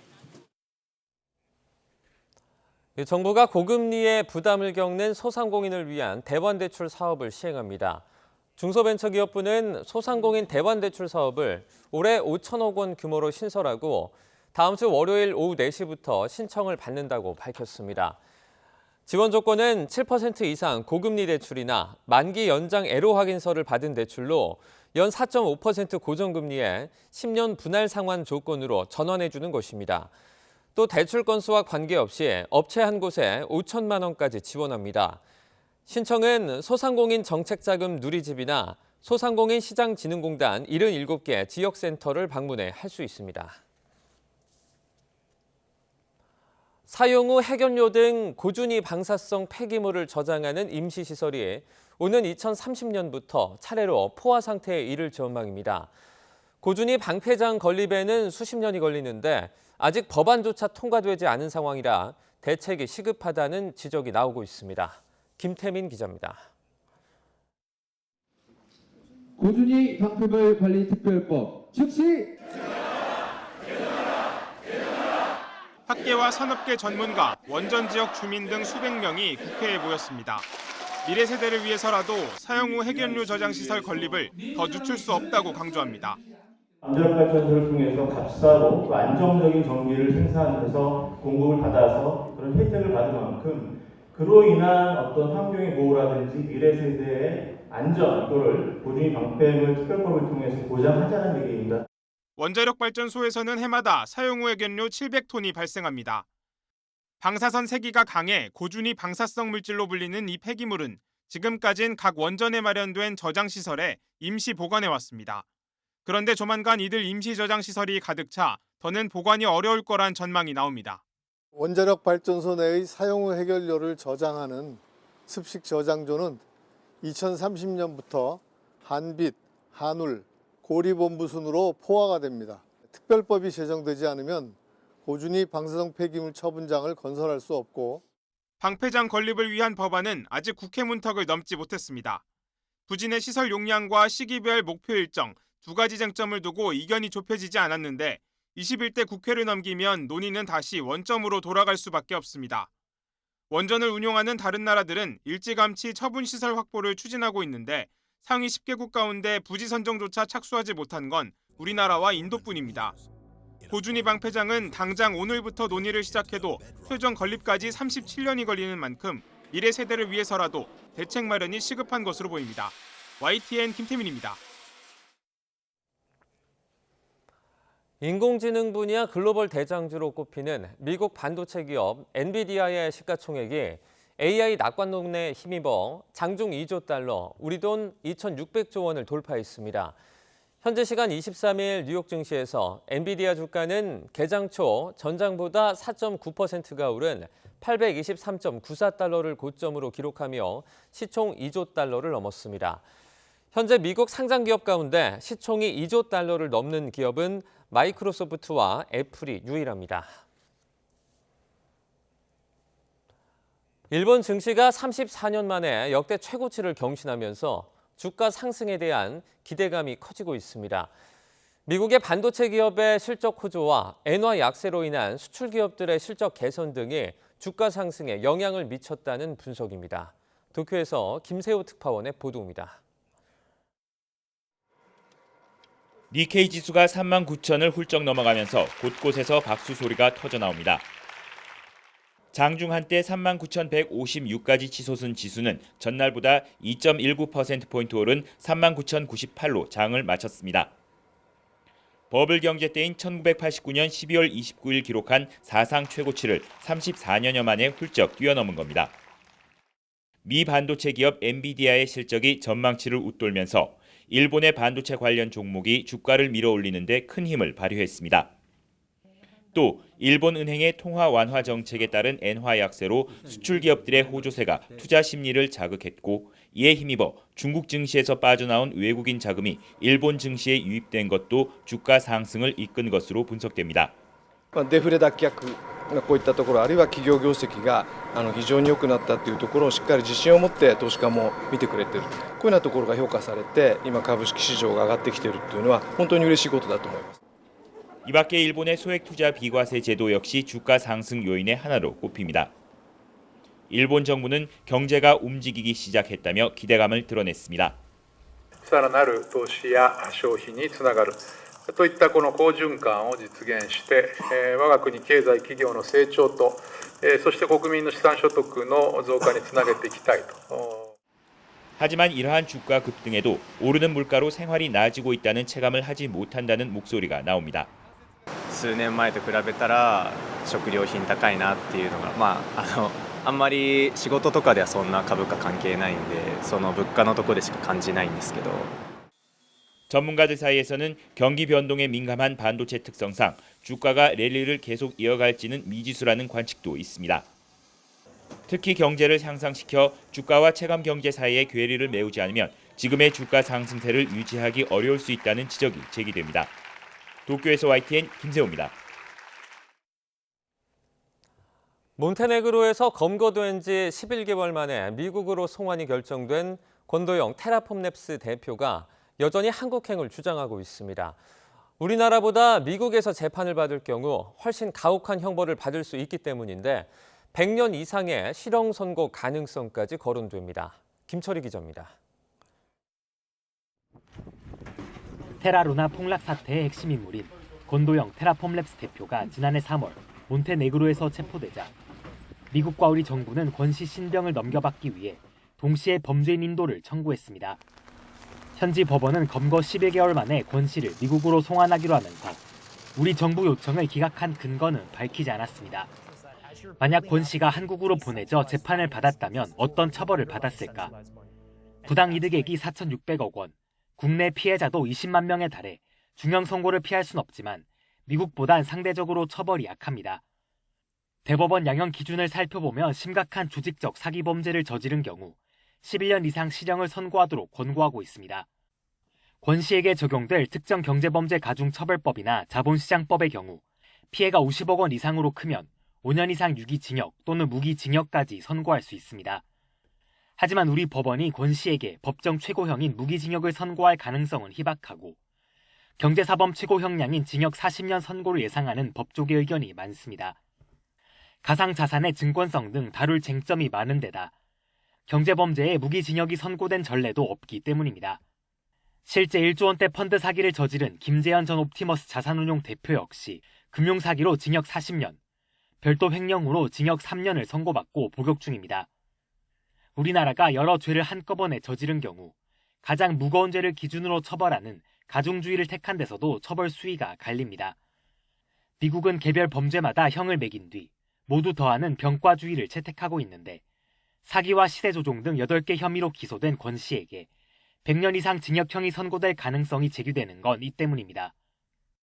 정부가 고금리의 부담을 겪는 소상공인을 위한 대환대출 사업을 시행합니다. 중소벤처기업부는 소상공인 대환대출 사업을 올해 5천억 원 규모로 신설하고 다음 주 월요일 오후 4시부터 신청을 받는다고 밝혔습니다. 지원 조건은 7% 이상 고금리 대출이나 만기 연장 애로 확인서를 받은 대출로 연 4.5% 고정금리에 10년 분할 상환 조건으로 전환해 주는 것입니다. 또 대출 건수와 관계없이 업체 한 곳에 5천만 원까지 지원합니다. 신청은 소상공인 정책자금 누리집이나 소상공인 시장진흥공단 77개 지역센터를 방문해 할 수 있습니다. 사용 후 핵연료 등 고준위 방사성 폐기물을 저장하는 임시시설이 오는 2030년부터 차례로 포화 상태에 이를 전망입니다. 고준위 방패장 건립에는 수십 년이 걸리는데 아직 법안조차 통과되지 않은 상황이라 대책이 시급하다는 지적이 나오고 있습니다. 김태민 기자입니다.
고준위 방패물 관리 특별법 즉시!
학계와 산업계 전문가, 원전 지역 주민 등 수백 명이 국회에 모였습니다. 미래 세대를 위해서라도 사용 후 핵연료 저장 시설 건립을 더 늦출 수 없다고 강조합니다.
원자력 발전소를 통해서 값싸고 또 안정적인 전기를 생산해서 공급을 받아서 그런 혜택을 받은 만큼 그로 인한 어떤 환경의 보호라든지 미래 세대의 안전 이거를 고준위 방패물 특별법을 통해서 보장하자는 얘기입니다.
원자력 발전소에서는 해마다 사용 후 핵연료 700톤이 발생합니다. 방사선 세기가 강해 고준위 방사성 물질로 불리는 이 폐기물은 지금까진 각 원전에 마련된 저장시설에 임시 보관해왔습니다. 그런데 조만간 이들 임시 저장시설이 가득 차 더는 보관이 어려울 거란 전망이 나옵니다.
원자력 발전소 내의 사용 후 핵연료를 저장하는 습식 저장소는 2030년부터 한빛, 한울, 고리본부 순으로 포화가 됩니다. 특별법이 제정되지 않으면 고준위 방사성 폐기물 처분장을 건설할 수 없고
방패장 건립을 위한 법안은 아직 국회 문턱을 넘지 못했습니다. 부진의 시설 용량과 시기별 목표 일정 두 가지 쟁점을 두고 이견이 좁혀지지 않았는데 21대 국회를 넘기면 논의는 다시 원점으로 돌아갈 수밖에 없습니다. 원전을 운용하는 다른 나라들은 일찌감치 처분시설 확보를 추진하고 있는데 상위 10개국 가운데 부지 선정조차 착수하지 못한 건 우리나라와 인도뿐입니다. 고준위 방패장은 당장 오늘부터 논의를 시작해도 최종 건립까지 37년이 걸리는 만큼 미래 세대를 위해서라도 대책 마련이 시급한 것으로 보입니다. YTN 김태민입니다.
인공지능 분야 글로벌 대장주로 꼽히는 미국 반도체 기업 엔비디아의 시가총액이 AI 낙관론에 힘입어 장중 2조 달러, 우리 돈 2,600조 원을 돌파했습니다. 현재 시간 23일 뉴욕 증시에서 엔비디아 주가는 개장 초 전장보다 4.9%가 오른 823.94달러를 고점으로 기록하며 시총 2조 달러를 넘었습니다. 현재 미국 상장 기업 가운데 시총이 2조 달러를 넘는 기업은 마이크로소프트와 애플이 유일합니다. 일본 증시가 34년 만에 역대 최고치를 경신하면서 주가 상승에 대한 기대감이 커지고 있습니다. 미국의 반도체 기업의 실적 호조와 엔화 약세로 인한 수출 기업들의 실적 개선 등이 주가 상승에 영향을 미쳤다는 분석입니다. 도쿄에서 김세호 특파원의 보도입니다.
니케이 지수가 39,000을 훌쩍 넘어가면서 곳곳에서 박수 소리가 터져 나옵니다. 장중 한때 39,156까지 치솟은 지수는 전날보다 2.19%포인트 오른 39,098로 장을 마쳤습니다. 버블 경제 때인 1989년 12월 29일 기록한 사상 최고치를 34년여 만에 훌쩍 뛰어넘은 겁니다. 미 반도체 기업 엔비디아의 실적이 전망치를 웃돌면서 일본의 반도체 관련 종목이 주가를 밀어올리는 데 큰 힘을 발휘했습니다. 또 일본 은행의 통화 완화 정책에 따른 엔화 약세로 수출 기업들의 호조세가 투자 심리를 자극했고 이에 힘입어 중국 증시에서 빠져나온 외국인 자금이 일본 증시에 유입된 것도 주가 상승을 이끈 것으로 분석됩니다.
デフレ脱却がこういったところ、あるいは企業業績が非常に良くなったというところをしっかり自信を持って投資家も見てくれている、こういうようなところが評価されて、今株式市場が上がってきているというのは本当に嬉しいことだと思います。
이 밖에 일본의 소액 투자 비과세 제도 역시 주가 상승 요인의 하나로 꼽힙니다. 일본 정부는 경제가 움직이기 시작했다며 기대감을 드러냈습니다.
さらなる投資や消費につながるといったこの好循環を実現して、我が国経済企業の成長と、そして国民の資産所得の増加につなげていきたいと。
하지만 이러한 주가 급등에도 오르는 물가로 생활이 나아지고 있다는 체감을 하지 못한다는 목소리가 나옵니다.
数年前と比べたら食料品高いなっていうのが、あんまり仕事とかではそんな株価関係ないんで、その物価のところでしか感じないんですけど。
전문가들 사이에서는 경기 변동에 민감한 반도체 특성상 주가가 랠리를 계속 이어갈지는 미지수라는 관측도 있습니다. 특히 경제를 향상시켜 주가와 체감 경제 사이의 괴리를 메우지 않으면 지금의 주가 상승세를 유지하기 어려울 수 있다는 지적이 제기됩니다. 도쿄에서 YTN 김세호입니다.
몬테네그로에서 검거된 지 11개월 만에 미국으로 송환이 결정된 권도영 테라폼랩스 대표가 여전히 한국행을 주장하고 있습니다. 우리나라보다 미국에서 재판을 받을 경우 훨씬 가혹한 형벌을 받을 수 있기 때문인데 100년 이상의 실형 선고 가능성까지 거론됩니다. 김철희 기자입니다.
테라루나 폭락 사태의 핵심 인물인 권도영 테라폼랩스 대표가 지난해 3월 몬테네그로에서 체포되자 미국과 우리 정부는 권 씨 신병을 넘겨받기 위해 동시에 범죄인 인도를 청구했습니다. 현지 법원은 검거 11개월 만에 권 씨를 미국으로 송환하기로 하면서 우리 정부 요청을 기각한 근거는 밝히지 않았습니다. 만약 권 씨가 한국으로 보내져 재판을 받았다면 어떤 처벌을 받았을까? 부당 이득액이 4,600억 원, 국내 피해자도 20만 명에 달해 중형 선고를 피할 순 없지만 미국보단 상대적으로 처벌이 약합니다. 대법원 양형 기준을 살펴보면 심각한 조직적 사기 범죄를 저지른 경우 11년 이상 실형을 선고하도록 권고하고 있습니다. 권 씨에게 적용될 특정 경제범죄 가중처벌법이나 자본시장법의 경우 피해가 50억 원 이상으로 크면 5년 이상 유기징역 또는 무기징역까지 선고할 수 있습니다. 하지만 우리 법원이 권 씨에게 법정 최고형인 무기징역을 선고할 가능성은 희박하고 경제사범 최고형량인 징역 40년 선고를 예상하는 법조계 의견이 많습니다. 가상자산의 증권성 등 다룰 쟁점이 많은 데다 경제범죄에 무기징역이 선고된 전례도 없기 때문입니다. 실제 1조 원대 펀드 사기를 저지른 김재현 전 옵티머스 자산운용 대표 역시 금융사기로 징역 40년, 별도 횡령으로 징역 3년을 선고받고 복역 중입니다. 우리나라가 여러 죄를 한꺼번에 저지른 경우 가장 무거운 죄를 기준으로 처벌하는 가중주의를 택한 데서도 처벌 수위가 갈립니다. 미국은 개별 범죄마다 형을 매긴 뒤 모두 더하는 병과주의를 채택하고 있는데 사기와 시세조종 등 8개 혐의로 기소된 권 씨에게 100년 이상 징역형이 선고될 가능성이 제기되는 건 이 때문입니다.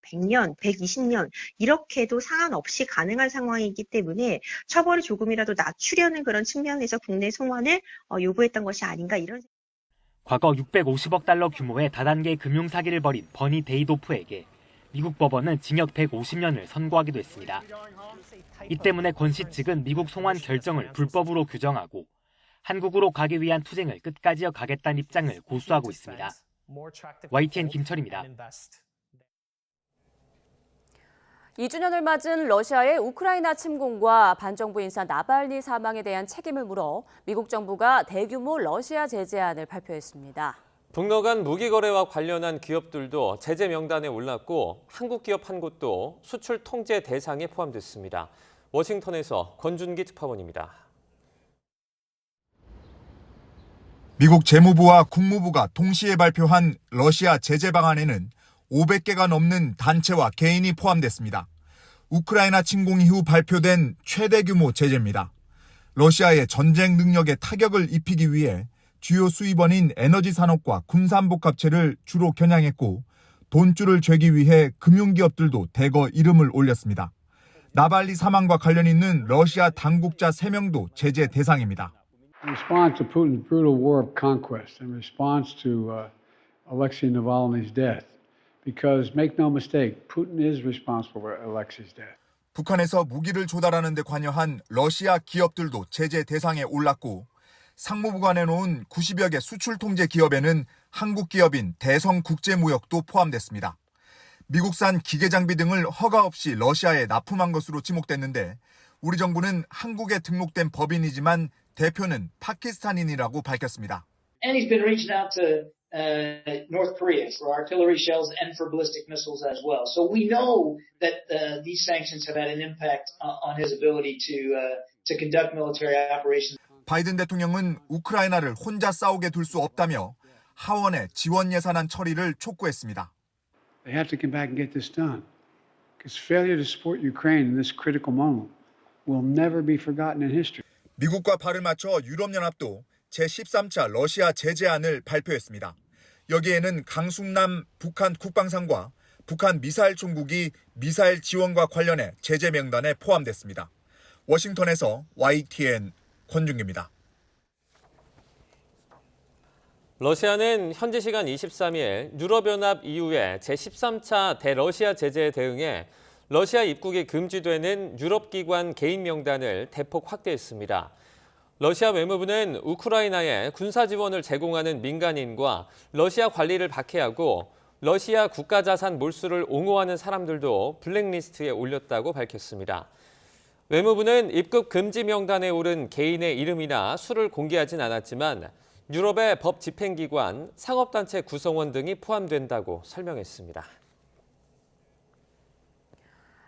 100년, 120년 이렇게도 상관없이 가능한 상황이기 때문에 처벌을 조금이라도 낮추려는 그런 측면에서 국내 송환을 요구했던 것이 아닌가 이런.
과거 650억 달러 규모의 다단계 금융사기를 벌인 버니 데이도프에게 미국 법원은 징역 150년을 선고하기도 했습니다. 이 때문에 권 씨 측은 미국 송환 결정을 불법으로 규정하고 한국으로 가기 위한 투쟁을 끝까지 이어가겠다는 입장을 고수하고 있습니다. YTN 김철입니다.
2주년을 맞은 러시아의 우크라이나 침공과 반정부 인사 나발니 사망에 대한 책임을 물어 미국 정부가 대규모 러시아 제재안을 발표했습니다.
북러 간 무기 거래와 관련한 기업들도 제재 명단에 올랐고 한국 기업 한 곳도 수출 통제 대상에 포함됐습니다. 워싱턴에서 권준기 특파원입니다.
미국 재무부와 국무부가 동시에 발표한 러시아 제재 방안에는 500개가 넘는 단체와 개인이 포함됐습니다. 우크라이나 침공 이후 발표된 최대 규모 제재입니다. 러시아의 전쟁 능력에 타격을 입히기 위해 주요 수입원인 에너지 산업과 군산복합체를 주로 겨냥했고 돈줄을 죄기 위해 금융기업들도 대거 이름을 올렸습니다. 나발리 사망과 관련 있는 러시아 당국자 3명도 제재 대상입니다.
In response to Putin's brutal war of conquest, in response to Alexei Navalny's death, because make no mistake, Putin is responsible for Alexei's death.
북한에서 무기를 조달하는 데 관여한 러시아 기업들도 제재 대상에 올랐고 상무부가 내놓은 90여 개 수출 통제 기업에는 한국 기업인 대성국제무역도 포함됐습니다. 미국산 기계장비 등을 허가 없이 러시아에 납품한 것으로 지목됐는데 우리 정부는 한국에 등록된 법인이지만 대표는 파키스탄인이라고 밝혔습니다.
And he's been reaching out to North Korea for artillery shells and for ballistic missiles as well. So we know that these sanctions have had an impact on his ability to conduct military operations.
바이든 대통령은 우크라이나를 혼자 싸우게 둘 수 없다며 하원의 지원 예산안 처리를 촉구했습니다.
They have to come back and get this done. Because failure to support Ukraine in this critical moment will never be forgotten in history.
미국과 발을 맞춰 유럽연합도 제13차 러시아 제재안을 발표했습니다. 여기에는 강순남 북한 국방상과 북한 미사일 총국이 미사일 지원과 관련해 제재 명단에 포함됐습니다. 워싱턴에서 YTN 권준기입니다.
러시아는 현지 시간 23일 유럽연합 이후에 제13차 대러시아 제재에 대응해 러시아 입국이 금지되는 유럽기관 개인 명단을 대폭 확대했습니다. 러시아 외무부는 우크라이나에 군사 지원을 제공하는 민간인과 러시아 관리를 박해하고 러시아 국가자산 몰수를 옹호하는 사람들도 블랙리스트에 올렸다고 밝혔습니다. 외무부는 입국 금지 명단에 오른 개인의 이름이나 수를 공개하진 않았지만 유럽의 법 집행기관, 상업단체 구성원 등이 포함된다고 설명했습니다.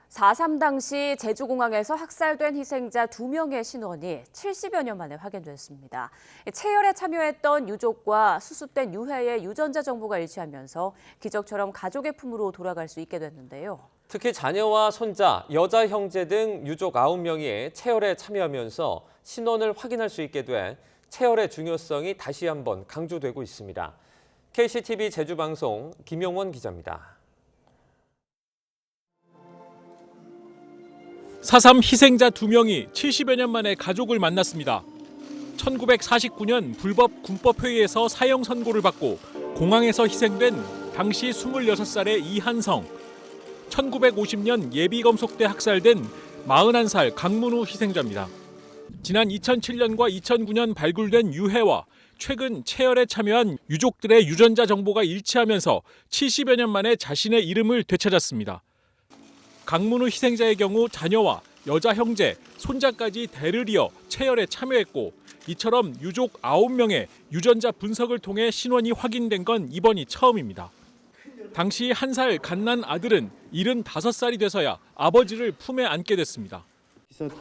4.3 당시 제주공항에서 학살된 희생자 2명의 신원이 70여 년 만에 확인됐습니다. 체열에 참여했던 유족과 수습된 유해의 유전자 정보가 일치하면서 기적처럼 가족의 품으로 돌아갈 수 있게 됐는데요.
특히 자녀와 손자, 여자 형제 등 유족 9명이 체열에 참여하면서 신원을 확인할 수 있게 돼 체열의 중요성이 다시 한번 강조되고 있습니다. KCTV 제주방송 김용원 기자입니다.
4.3 희생자 2명이 70여 년 만에 가족을 만났습니다. 1949년 불법 군법회의에서 사형 선고를 받고 공항에서 희생된 당시 26살의 이한성, 1950년 예비검속대 학살된 41살 강문우 희생자입니다. 지난 2007년과 2009년 발굴된 유해와 최근 체열에 참여한 유족들의 유전자 정보가 일치하면서 70여 년 만에 자신의 이름을 되찾았습니다. 강문우 희생자의 경우 자녀와 여자 형제, 손자까지 대를 이어 체열에 참여했고 이처럼 유족 9명의 유전자 분석을 통해 신원이 확인된 건 이번이 처음입니다. 당시 1살 갓난 아들은 75살이 돼서야 아버지를 품에 안게 됐습니다.
그래서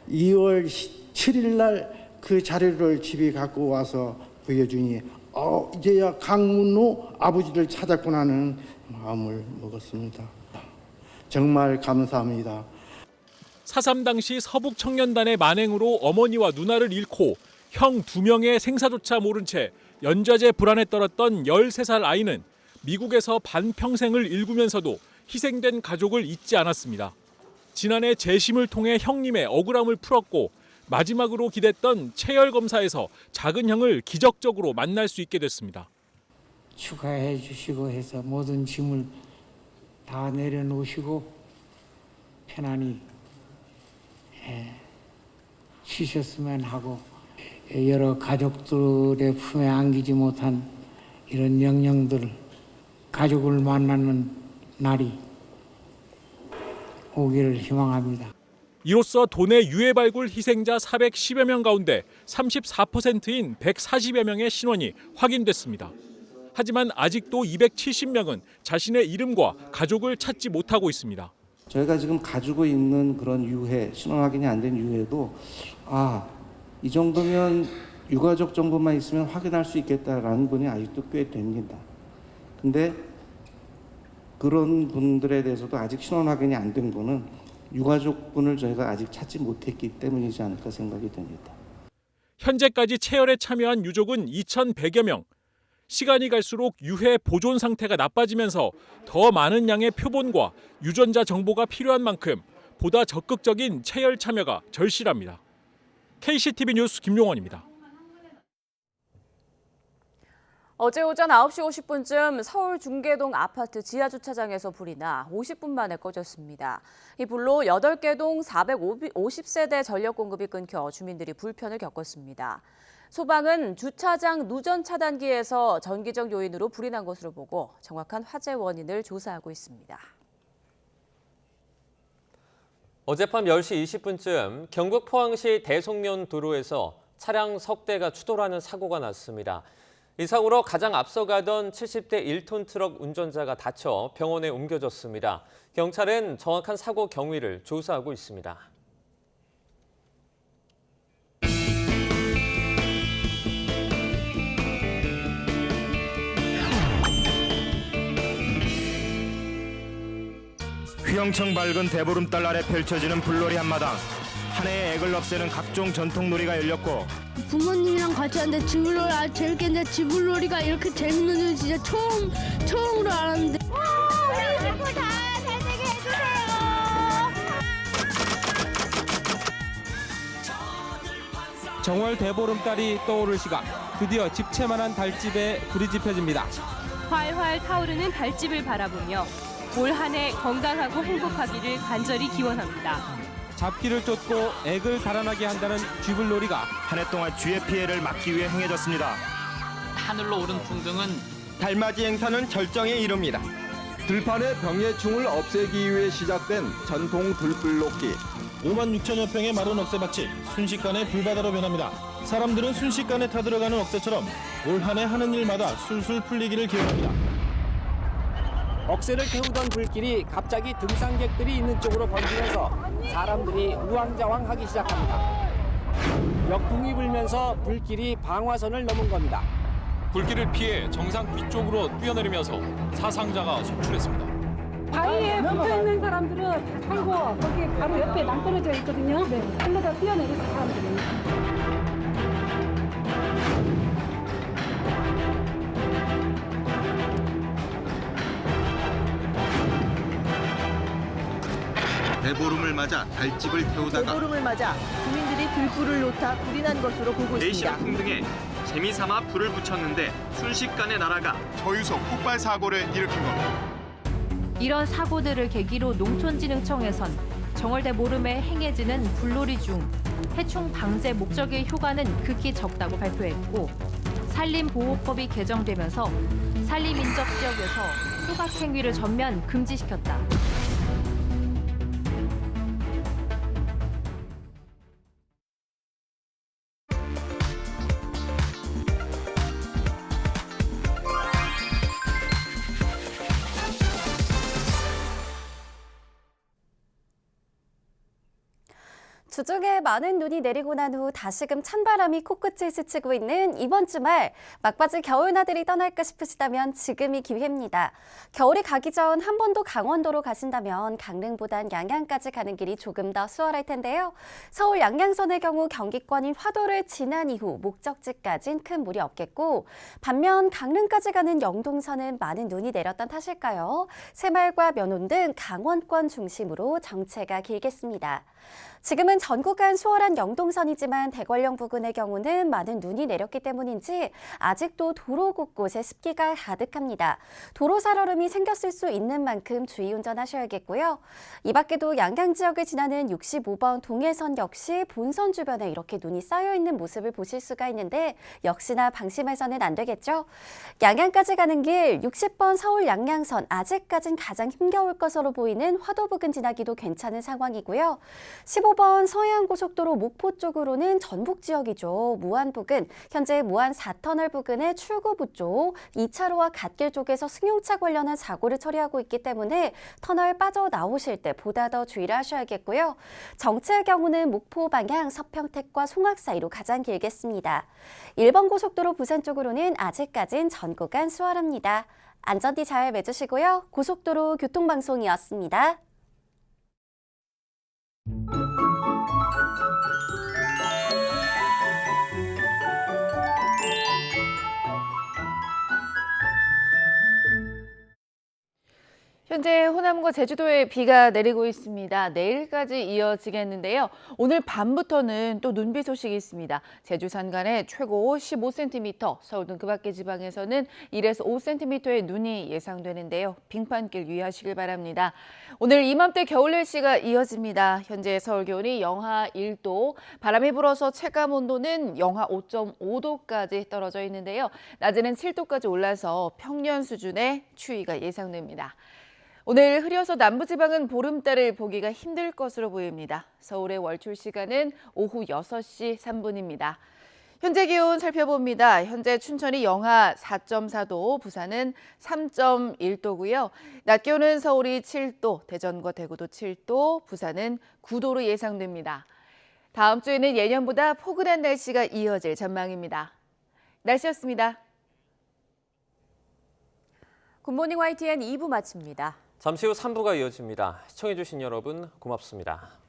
2월 7일 날 그 자료를 집에 갖고 와서 보여주니 이제야 강문우 아버지를 찾았구나 하는 마음을 먹었습니다. 정말 감사합니다.
4.3 당시 서북청년단의 만행으로 어머니와 누나를 잃고 형 2명의 생사조차 모른 채 연좌제 불안에 떨었던 13살 아이는 미국에서 반평생을 일구면서도 희생된 가족을 잊지 않았습니다. 지난해 재심을 통해 형님의 억울함을 풀었고 마지막으로 기댔던 체열 검사에서 작은 형을 기적적으로 만날 수 있게 됐습니다.
축하해 주시고 해서 모든 짐을 다 내려놓으시고 편안히 쉬셨으면 하고 여러 가족들의 품에 안기지 못한 이런 영령들 가족을 만나는 날이 오기를 희망합니다.
이로써 도내 유해 발굴 희생자 410여 명 가운데 34%인 140여 명의 신원이 확인됐습니다. 하지만 아직도 270명은 자신의 이름과 가족을 찾지 못하고 있습니다.
저희가 지금 가지고 있는 그런 유해, 신원 확인이 안 된 유해도 이 정도면 유가족 정보만 있으면 확인할 수 있겠다라는 분이 아직도 꽤 됩니다. 근데 그런 분들에 대해서도 아직 신원 확인이 안 된 거는 유가족분을 저희가 아직 찾지 못했기 때문이지 않을까 생각이 됩니다.
현재까지 체열에 참여한 유족은 2,100여 명. 시간이 갈수록 유해 보존 상태가 나빠지면서 더 많은 양의 표본과 유전자 정보가 필요한 만큼 보다 적극적인 체열 참여가 절실합니다. KCTV 뉴스 김용원입니다.
어제 오전 9시 50분쯤 서울 중계동 아파트 지하주차장에서 불이 나 50분 만에 꺼졌습니다. 이 불로 8개 동 450세대 전력 공급이 끊겨 주민들이 불편을 겪었습니다. 소방은 주차장 누전 차단기에서 전기적 요인으로 불이 난 것으로 보고 정확한 화재 원인을 조사하고 있습니다.
어젯밤 10시 20분쯤 경북 포항시 대송면 도로에서 차량 석 대가 추돌하는 사고가 났습니다. 이 사고로 가장 앞서가던 70대 1톤 트럭 운전자가 다쳐 병원에 옮겨졌습니다. 경찰은 정확한 사고 경위를 조사하고 있습니다.
휘영청 밝은 대보름달 아래 펼쳐지는 불놀이 한마당. 한 해의 액을 없애는 각종 전통놀이가 열렸고
부모님이랑 같이 하는데 지불놀이 재밌겠는데 지불놀이가 이렇게 재밌는 줄 진짜 처음으로 알았는데 우리 친구 다 잘되게 해주세요.
정월 대보름달이 떠오를 시각, 드디어 집채만한 달집에 불이 지펴집니다.
활활 타오르는 달집을 바라보며 올 한 해 건강하고 행복하기를 간절히 기원합니다.
잡기를 쫓고 액을 달아나게 한다는 쥐불놀이가
한 해 동안 쥐의 피해를 막기 위해 행해졌습니다.
하늘로 오른 풍등은
달맞이 행사는 절정에 이릅니다.
들판의 병해충을 없애기 위해 시작된 전통 들불놀이.
5만 6천여 평의 마른 억새밭이 순식간에 불바다로 변합니다. 사람들은 순식간에 타들어가는 억새처럼 올 한 해 하는 일마다 술술 풀리기를 기원합니다.
억새를 태우던 불길이 갑자기 등산객들이 있는 쪽으로 번지면서 사람들이 우왕좌왕하기 시작합니다. 역풍이 불면서 불길이 방화선을 넘은 겁니다.
불길을 피해 정상 위쪽으로 뛰어내리면서 사상자가 속출했습니다.
바위에 붙어있는 사람들은 다 살고 거기 바로 옆에 낭떠러져 있거든요. 네, 흘러다 뛰어내렸어 사람들이.
대보름을 맞아 달집을 태우다가
대보름을 맞아 주민들이 들불을 놓다 불이 난 것으로 보고 있습니다.
내시경 풍등에 재미삼아 불을 붙였는데 순식간에 날아가 저유소 폭발 사고를 일으킨 겁니다.
이런 사고들을 계기로 농촌진흥청에선 정월 대보름에 행해지는 불놀이 중 해충 방제 목적의 효과는 극히 적다고 발표했고 산림보호법이 개정되면서 산림인접지역에서 소각행위를 전면 금지시켰다.
주중에 많은 눈이 내리고 난 후 다시금 찬바람이 코끝을 스치고 있는 이번 주말, 막바지 겨울나들이 떠날까 싶으시다면 지금이 기회입니다. 겨울이 가기 전 한 번 더 강원도로 가신다면 강릉보단 양양까지 가는 길이 조금 더 수월할 텐데요. 서울 양양선의 경우 경기권인 화도를 지난 이후 목적지까진 큰 무리 없겠고, 반면 강릉까지 가는 영동선은 많은 눈이 내렸던 탓일까요? 새마을과 면원 등 강원권 중심으로 정체가 길겠습니다. 지금은 전국간 수월한 영동선이지만 대관령 부근의 경우는 많은 눈이 내렸기 때문인지 아직도 도로 곳곳에 습기가 가득합니다. 도로 살얼음이 생겼을 수 있는 만큼 주의 운전하셔야겠고요. 이 밖에도 양양 지역을 지나는 65번 동해선 역시 본선 주변에 이렇게 눈이 쌓여있는 모습을 보실 수가 있는데 역시나 방심해서는 안 되겠죠. 양양까지 가는 길 60번 서울 양양선 아직까진 가장 힘겨울 것으로 보이는 화도 부근 지나기도 괜찮은 상황이고요. 15번 서해안고속도로 목포 쪽으로는 전북 지역이죠. 무안 부근, 현재 무안 4터널 부근의 출구부 쪽 2차로와 갓길 쪽에서 승용차 관련한 사고를 처리하고 있기 때문에 터널 빠져나오실 때 보다 더 주의를 하셔야겠고요. 정체의 경우는 목포 방향 서평택과 송악 사이로 가장 길겠습니다. 1번 고속도로 부산 쪽으로는 아직까진 전 구간 수월합니다. 안전띠 잘 매주시고요. 고속도로 교통방송이었습니다.
현재 호남과 제주도에 비가 내리고 있습니다. 내일까지 이어지겠는데요. 오늘 밤부터는 또 눈비 소식이 있습니다. 제주 산간에 최고 15cm, 서울 등 그 밖의 지방에서는 1에서 5cm의 눈이 예상되는데요. 빙판길 유의하시길 바랍니다. 오늘 이맘때 겨울 날씨가 이어집니다. 현재 서울 기온이 영하 1도, 바람이 불어서 체감 온도는 영하 5.5도까지 떨어져 있는데요. 낮에는 7도까지 올라서 평년 수준의 추위가 예상됩니다. 오늘 흐려서 남부지방은 보름달을 보기가 힘들 것으로 보입니다. 서울의 월출 시간은 오후 6시 3분입니다. 현재 기온 살펴봅니다. 현재 춘천이 영하 4.4도, 부산은 3.1도고요. 낮 기온은 서울이 7도, 대전과 대구도 7도, 부산은 9도로 예상됩니다. 다음 주에는 예년보다 포근한 날씨가 이어질 전망입니다. 날씨였습니다. 굿모닝 YTN 2부 마칩니다.
잠시 후 3부가 이어집니다. 시청해주신 여러분 고맙습니다.